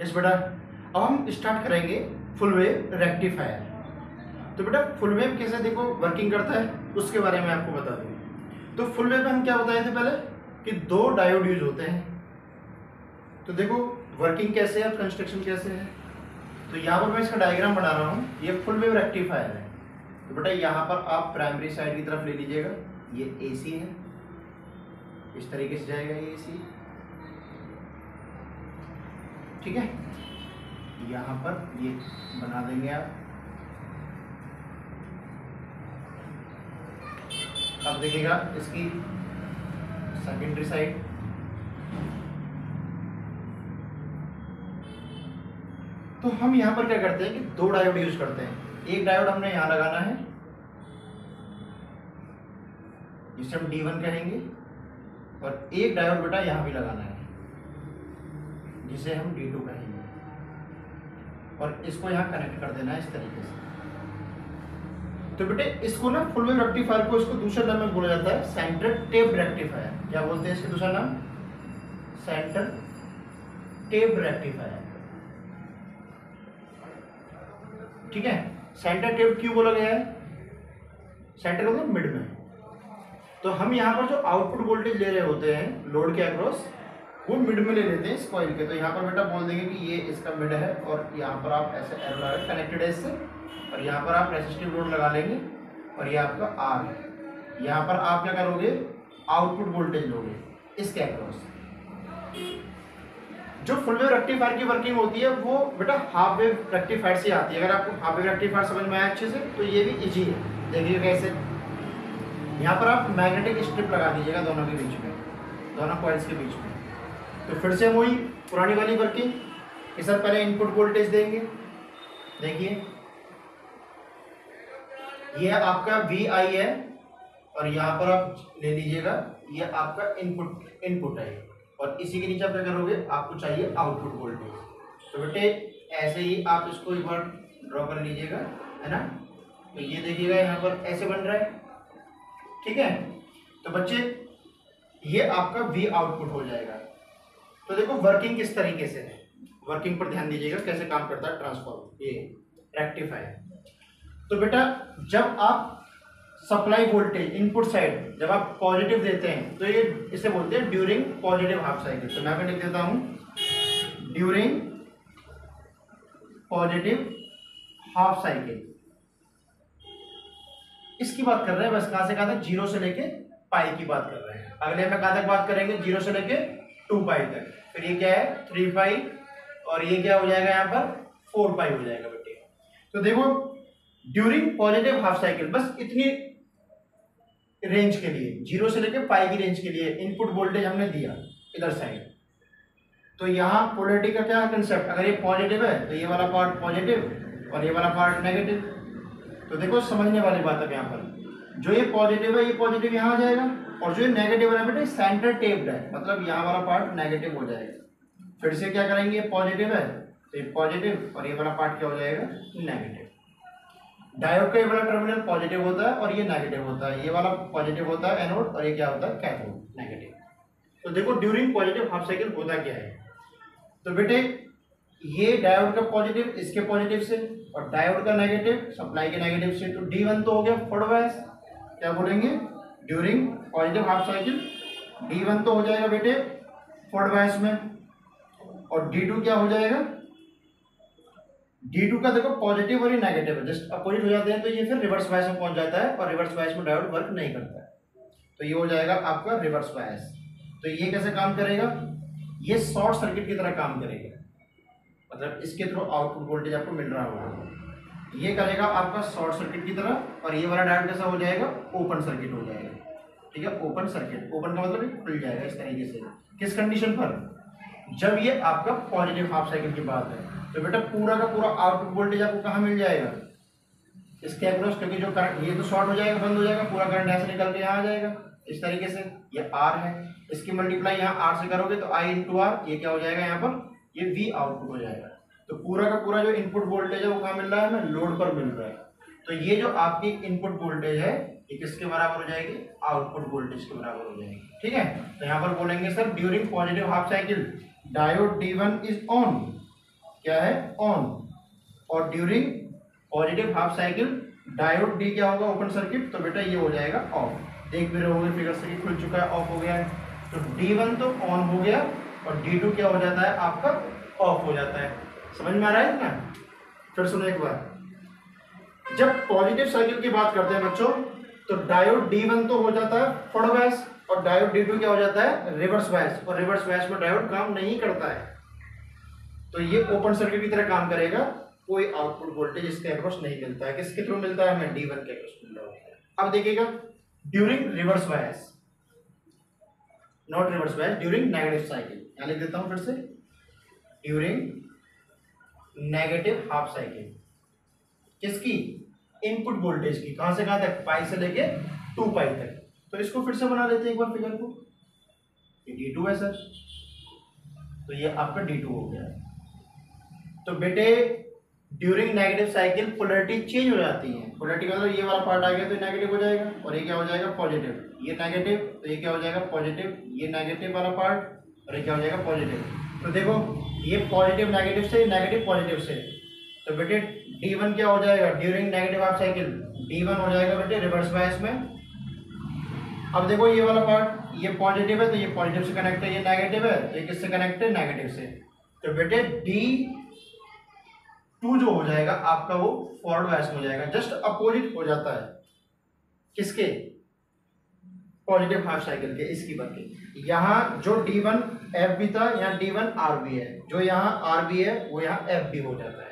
Yes बेटा, अब हम स्टार्ट करेंगे फुल वेव रेक्टिफायर। तो बेटा फुल वेव कैसे देखो वर्किंग करता है उसके बारे में आपको बता दूं। तो फुल वेव में हम क्या बताए थे पहले कि दो डायोड यूज होते हैं। तो देखो वर्किंग कैसे है, कंस्ट्रक्शन कैसे है। तो यहाँ पर मैं इसका डायग्राम बना रहा हूँ, ये फुल वेव रेक्टिफायर है। तो बेटा यहाँ पर आप प्राइमरी साइड की तरफ ले लीजिएगा, ये एसी है, इस तरीके से जाएगा ये एसी, ठीक है। यहाँ पर ये बना देंगे आप। अब देखिएगा इसकी सेकेंडरी साइड, तो हम यहाँ पर क्या करते हैं कि दो डायोड यूज करते हैं। एक डायोड हमने यहाँ लगाना है जिसे हम D1 कहेंगे, और एक डायोड बेटा यहाँ भी लगाना है जिसे हम D2 कहेंगे, और इसको यहाँ कनेक्ट कर देना है इस तरीके से। तो बेटे इसको ना फुल वेव रेक्टिफायर को इसको दूसरे नाम में बोला जाता है सेंटर टेप्ड रेक्टिफायर। क्या बोलते हैं इसके दूसरा नाम? सेंटर टेप्ड रेक्टिफायर, ठीक है। सेंटर टेप्ड क्यों बोला गया है? सेंटर मतलब मिड में। तो हम यहाँ पर जो आउटपुट वोल्टेज ले रहे होते हैं लोड के अक्रॉस, वो मिड में ले लेते हैं इस कॉइल के। तो यहाँ पर बेटा बोल देंगे कि ये इसका मिड है, और यहाँ पर आप ऐसे एरो लगा कनेक्टेड है इससे, और यहाँ पर आप रेसिस्टिव लोड लगा लेंगे, और ये आपका आर है। यहाँ पर आप क्या करोगे, आउटपुट वोल्टेज लोगे इसके अक्रॉस। जो फुल वेव रेक्टिफायर की वर्किंग होती है वो बेटा हाफ वेव रेक्टिफायर से आती है। अगर आपको हाफ वेव रेक्टिफायर समझ में आया अच्छे से तो ये भी इजी है। देखिए कैसे, यहाँ पर आप मैग्नेटिक स्ट्रिप लगा दीजिएगा दोनों के बीच में, दोनों कॉइल्स के बीच में। तो फिर से वही पुरानी वाली वर्किंग कि सर पहले इनपुट वोल्टेज देंगे। देखिए ये आपका VI है, और यहाँ पर आप ले लीजिएगा ये आपका इनपुट है, और इसी के नीचे आप क्या करोगे, आपको चाहिए आउटपुट वोल्टेज। तो बेटे ऐसे ही आप इसको एक बार ड्रॉ कर लीजिएगा, है ना। तो ये देखिएगा यहाँ पर ऐसे बन रहा है, ठीक है। तो बच्चे ये आपका V आउटपुट हो जाएगा। तो देखो वर्किंग किस तरीके से है, वर्किंग पर ध्यान दीजिएगा कैसे काम करता है ट्रांसफॉर्मर, ये रेक्टिफायर। तो बेटा जब आप सप्लाई वोल्टेज इनपुट साइड जब आप पॉजिटिव देते हैं तो ये इसे बोलते हैं ड्यूरिंग पॉजिटिव हाफ साइकिल। तो मैं लिख देता हूं ड्यूरिंग पॉजिटिव हाफ साइकिल। इसकी बात कर रहे हैं, बस कहां से कहां तक, 0 से लेके पाई की बात कर रहे हैं। अगले में कहां तक बात करेंगे, 0 से लेके 2 पाई तक। फिर ये क्या है 3 पाई, और ये क्या हो जाएगा यहाँ पर 4 पाई हो जाएगा बेटे। तो देखो ड्यूरिंग पॉजिटिव हाफ साइकिल, बस इतनी रेंज के लिए 0 से लेके पाई की रेंज के लिए इनपुट वोल्टेज हमने दिया इधर साइड। तो यहाँ पोलैरिटी का क्या कंसेप्ट, अगर ये पॉजिटिव है तो ये वाला पार्ट पॉजिटिव और ये वाला पार्ट नेगेटिव। तो देखो समझने वाली बात है, यहाँ पर जो ये पॉजिटिव है ये पॉजिटिव यहाँ आ जाएगा, और जो ये नेगेटिव है बेटे सेंटर टेप्ड है, मतलब यहाँ वाला पार्ट नेगेटिव हो जाएगा। फिर से क्या करेंगे, ये पॉजिटिव है तो ये पॉजिटिव, और ये वाला पार्ट क्या हो जाएगा नेगेटिव। डायोड का ये वाला टर्मिनल पॉजिटिव होता है और ये नेगेटिव होता है, ये वाला पॉजिटिव होता है एनोड, और ये क्या होता है कैथोड नेगेटिव। तो देखो ड्यूरिंग पॉजिटिव हाफ साइकिल होता क्या है। तो बेटे ये डायोड का पॉजिटिव इसके पॉजिटिव से, और डायोड का नेगेटिव सप्लाई के नेगेटिव से। तो D1 तो हो गया फॉरवर्ड बायस, क्या बोलेंगे during positive half cycle D1 तो हो जाएगा बेटे फॉरवर्ड बायस में, और D2 क्या हो जाएगा, D2 का देखो पॉजिटिव और ये नेगेटिव है, जस्ट अपोजिट हो जाते हैं, तो ये फिर रिवर्स बायस में पहुंच जाता है, और रिवर्स बायस में डायोड वर्क नहीं करता है। तो ये हो जाएगा आपका रिवर्स बायस। तो ये कैसे काम करेगा, ये शॉर्ट सर्किट की तरह काम करेगा, मतलब इसके थ्रू आउटपुट वोल्टेज आपको मिल रहा होगा। ये करेगा आपका शॉर्ट सर्किट की तरह, और ये वाला डायोड कैसा हो जाएगा, ओपन सर्किट हो जाएगा, ठीक है। ओपन सर्किट, ओपन का मतलब खुल जाएगा इस तरीके से। किस कंडीशन पर, जब ये आपका पॉजिटिव हाफ साइकिल की बात है। तो बेटा पूरा का पूरा आउटपुट वोल्टेज आपको कहाँ मिल जाएगा, इसके अक्रॉस, क्योंकि जो करंट ये तो शॉर्ट हो जाएगा, बंद हो जाएगा, पूरा करंट यहाँ से निकल के यहाँ आ जाएगा इस तरीके से। ये R है, इसकी मल्टीप्लाई यहाँ R से करोगे तो I इंटू R, ये क्या हो जाएगा यहाँ पर, ये V आउटपुट हो जाएगा। तो पूरा का पूरा जो इनपुट वोल्टेज है वो कहाँ मिल रहा है, हमें लोड पर मिल रहा है। तो ये जो आपकी इनपुट वोल्टेज है ये किसके बराबर हो जाएगी, आउटपुट वोल्टेज के बराबर हो जाएगी, ठीक है। तो यहाँ पर बोलेंगे sir during positive half cycle diode D1 is on, क्या है, ऑन, और during positive half cycle diode D क्या होगा, ओपन सर्किट, तो बेटा ये हो जाएगा ऑफ। देख भी रहे होंगे फिगर से कि खुल चुका है, ऑफ हो गया है। तो D1 तो ऑन हो गया और D2 क्या हो जाता है आपका, ऑफ हो जाता है। समझ में आ रहा है ना? फिर सुनो एक बार, जब पॉजिटिव साइकिल की बात करते हैं बच्चों, तो डायोड D1 तो हो जाता है फॉरवर्ड बायस और डायोड D2 क्या हो जाता है, रिवर्स बायस, और रिवर्स बायस में डायोड काम नहीं करता है, तो ये ओपन सर्किट की तरह काम करेगा। कोई आउटपुट वोल्टेज इसके अक्रॉस नहीं मिलता है। किसके थ्रू मिलता है, हमें D1 के अक्रॉस मिल रहा होता है। अब देखिएगा, during reverse bias, not reverse bias, during negative cycle, यहां लिख देता हूं फिर से, ड्यूरिंग नेगेटिव हाफ साइकिल, किसकी, इनपुट वोल्टेज की, कहां से कहां तक, पाई से लेके 2 पाई तक। तो इसको फिर से बना लेते हैं एक बार फिगर को, ये D2 है सर, तो ये आपका D2 हो गया। तो बेटे during negative cycle polarity change हो जाती है। पोलैरिटी का मतलब ये वाला पार्ट आ गया तो नेगेटिव हो जाएगा, और ये क्या हो जाएगा, पॉजिटिव, ये नेगेटिव तो ये क्या हो जाएगा, पॉजिटिव, ये नेगेटिव वाला पार्ट और ये क्या हो जाएगा, पॉजिटिव। तो देखो ये पॉजिटिव नेगेटिव से, नेगेटिव पॉजिटिव से, तो बेटे D1 क्या हो जाएगा, during negative half cycle D1 हो जाएगा बेटे रिवर्स बायस में। अब देखो ये वाला पार्ट, ये पॉजिटिव है तो ये पॉजिटिव से कनेक्ट है, ये नेगेटिव है तो ये किससे कनेक्ट है, नेगेटिव से। तो बेटे D2 जो हो जाएगा आपका वो फॉरवर्ड बायस में हो जाएगा, जस्ट अपोजिट हो जाता है किसके, पॉजिटिव हाफ साइकिल के, इसकी बात की। यहाँ जो D1 FB था यहाँ D1 RB है, जो यहाँ RB है वो यहाँ FB हो जाता है।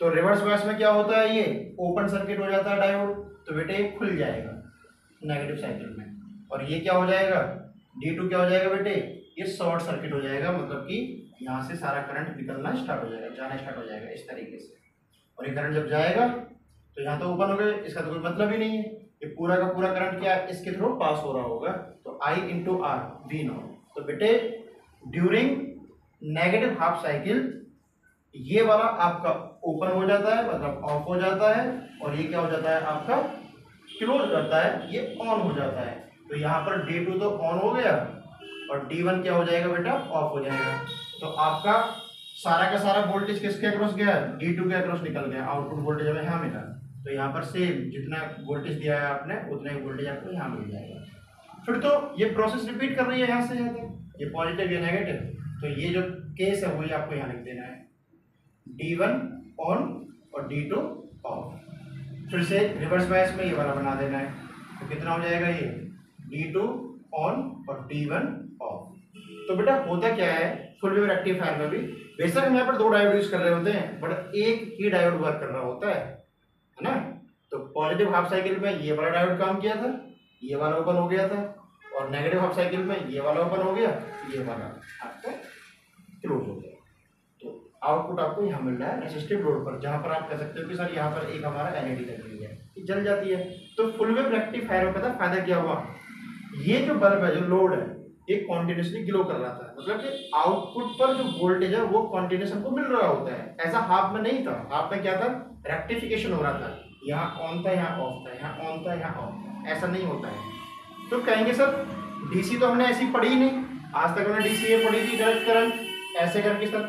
तो रिवर्स बायस में क्या होता है, ये ओपन सर्किट हो जाता है डायोड, तो बेटे ये खुल जाएगा नेगेटिव साइकिल में, और ये क्या हो जाएगा, D2 क्या हो जाएगा बेटे, ये शॉर्ट सर्किट हो जाएगा, मतलब कि यहाँ से सारा करंट निकलना स्टार्ट हो जाएगा, जाना स्टार्ट हो जाएगा इस तरीके से। और ये करंट जब जाएगा तो यहाँ तो ओपन हो गया, इसका तो कोई मतलब ही नहीं है, ये पूरा का पूरा करंट क्या इसके थ्रू पास हो रहा होगा, तो I × R V0। तो बेटे ड्यूरिंग नेगेटिव हाफ साइकिल ये वाला आपका ओपन हो जाता है, मतलब ऑफ हो जाता है, और ये क्या हो जाता है आपका क्लोज हो जाता है, ये ऑन हो जाता है। तो यहाँ पर D2 तो ऑन हो गया और D1 क्या हो जाएगा बेटा, ऑफ हो जाएगा। तो आपका सारा का सारा वोल्टेज किसके अक्रॉस गया, D2 के अक्रॉस निकल गया, आउटपुट वोल्टेज हमें यहाँ मिला। तो यहाँ पर सेम जितना वोल्टेज दिया है आपने उतना ही वोल्टेज आपको यहाँ मिल जाएगा। फिर तो ये प्रोसेस रिपीट कर रही है यहाँ से यहाँ तक, ये पॉजिटिव या नेगेटिव, तो ये जो केस है वही आपको यहाँ लिख देना है, D1 ऑन और D2 ऑफ। फिर से रिवर्स बायस में ये वाला बना देना है, तो कितना हो जाएगा ये, D2 ऑन और D1 ऑफ। तो बेटा होता क्या है फुल वेव रेक्टिफायर में भी, बेशक हम यहाँ पर 2 डायोड यूज कर रहे होते हैं, बट एक ही डायोड वर्क कर रहा होता है ना। तो पॉजिटिव हाफ साइकिल में ये वाला डायोड काम किया था, ये वाला ओपन हो गया था, और नेगेटिव हाफ साइकिल में ये वाला ओपन हो गया, ये वाला आपका क्लोज हो गया। तो आउटपुट आपको यहाँ मिल रहा है रेसिस्टिव लोड पर, जहाँ पर आप कह सकते हो कि सर यहाँ पर एक हमारा एलईडी लगी हुई है, ये जल जाती है। तो फुल वेव रेक्टिफायर में पता फायदा क्या हुआ, ये जो बल्ब है, जो लोड है, ये कॉन्टिन्यूसली ग्लो कर रहा था, मतलब कि आउटपुट पर जो वोल्टेज है वो कॉन्टिन्यूस हमको मिल रहा होता है। ऐसा हाफ में नहीं था, हाफ में क्या था, रेक्टिफिकेशन हो रहा था, यहाँ ऑन था यहाँ ऑफ था, यहाँ ऑन था यहाँ ऑफ था, ऐसा नहीं होता है। तो कहेंगे सर डीसी तो हमने ऐसी पढ़ी ही नहीं, आज तक हमने डीसी ये पढ़ी थी डायरेक्ट करंट ऐसे करके सर,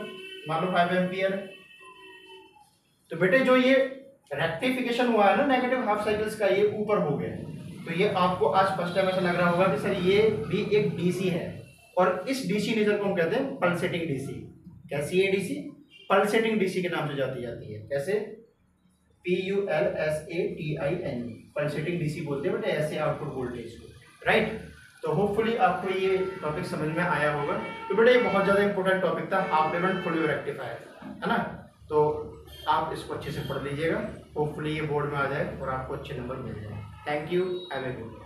मान लो 5 एम्पियर। तो बेटे जो ये रेक्टिफिकेशन हुआ है ना नेगेटिव हाफ साइकिल्स का, ये ऊपर हो गया, तो ये आपको आज फर्स्ट टाइम ऐसा लग रहा होगा कि सर ये भी एक डीसी है, और इस डीसी नेचर को हम कहते हैं पल्सेटिंग डीसी। कैसी है डीसी, पल्सेटिंग डीसी के नाम से जाती है। कैसे, PULSATING, पल्सेटिंग डीसी बोलते हैं बेटे ऐसे आउटपुट वोल्टेज को, राइट। तो होपफुली आपको ये टॉपिक समझ में आया होगा। तो बेटा ये बहुत ज़्यादा इंपॉर्टेंट टॉपिक था, half wave and full wave rectifier, है ना। तो आप इसको अच्छे से पढ़ लीजिएगा, होपफुली ये बोर्ड में आ जाए और आपको अच्छे नंबर मिल जाए। Thank you, have a good day.